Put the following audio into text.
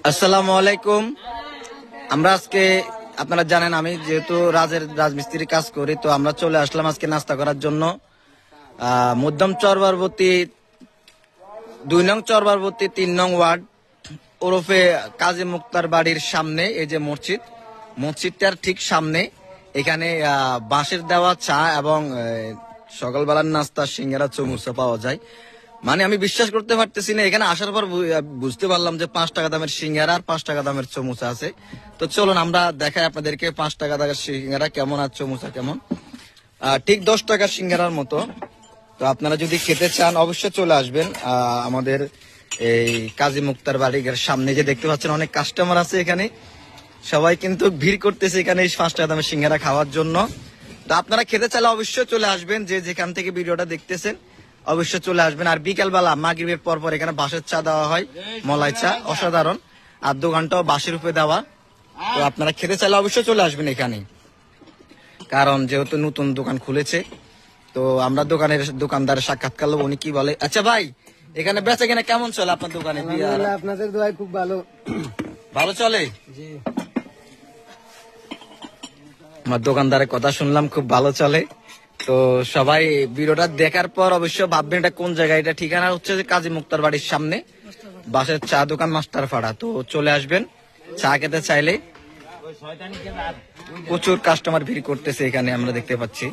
আসসালামু আলাইকুম। আমরা আজকে আপনারা জানেন আমি যেহেতু রাজমিস্ত্রি কাজ করি, তো আমরা চলে আসলাম আজকে নাস্তা করার জন্য মধ্যম চরবারবতী 2 নং চরবারবতী 3 নং ওয়ার্ড ওরফে কাজী মুক্তার বাড়ির সামনে এই যে মসজিদটার ঠিক সামনে এখানে বাঁশের দেওয়া চা এবং সকালবেলার নাস্তা সিঙ্গারা চমুচা পাওয়া যায়। মানে আমি বিশ্বাস করতে পারতেছি না, এখানে আসার পর বুঝতে পারলাম যে 5 টাকা দামের সিঙ্গারা আর 5 টাকা দামের চমুচা আছে। তো চলুন আমরা দেখাই আপনাদেরকে 5 টাকা দামের সিঙ্গারা কেমন আর চমুচা কেমন। ঠিক 10 টাকার সিঙ্গারার মতো। তো আপনারা যদি খেতে চান অবশ্যই চলে আসবেন আমাদের এই কাজী মুক্তার বাড়ির সামনে। যে দেখতে পাচ্ছেন অনেক কাস্টমার আছে এখানে, সবাই কিন্তু ভিড় করতেছে এখানে এই 5 টাকা দামের সিঙ্গারা খাওয়ার জন্য। তো আপনারা খেতে চাইলে অবশ্যই চলে আসবেন, যে যেখান থেকে ভিডিওটা দেখতেছেন অবশ্যই চলে আসবেন। আর বিকালবেলা মাগরিবের পর এখানে বাঁশের চা দেওয়া হয়, মলাই চা অসাধারণ, আর দোকানটাও বাঁশের উপরে দেওয়া। তো আপনারা খেতে চাইলে অবশ্যই চলে আসবেন এখানে, কারণ যেহেতু নতুন দোকান খুলেছে। তো আমরা দোকানদারের সাক্ষাৎকার লোক, উনি কি বলে। আচ্ছা ভাই, এখানে বেচা কেনা কেমন চলে আপনার দোকানে? আপনাদের দোয়ায় খুব ভালো ভালো চলে। আমার দোকানদারের কথা শুনলাম খুব ভালো চলে। তো সবাই ভিডিওটা দেখার পর অবশ্যই ভাববেন এটা কোন জায়গায়। এটা ঠিকানা হচ্ছে যে কাজী মুক্তার বাড়ির সামনে বাসের চা দোকান মাস্টার ফাড়া। তো চলে আসবেন চা খেতে চাইলে। প্রচুর কাস্টমার ভিড় করতেছে এখানে আমরা দেখতে পাচ্ছি।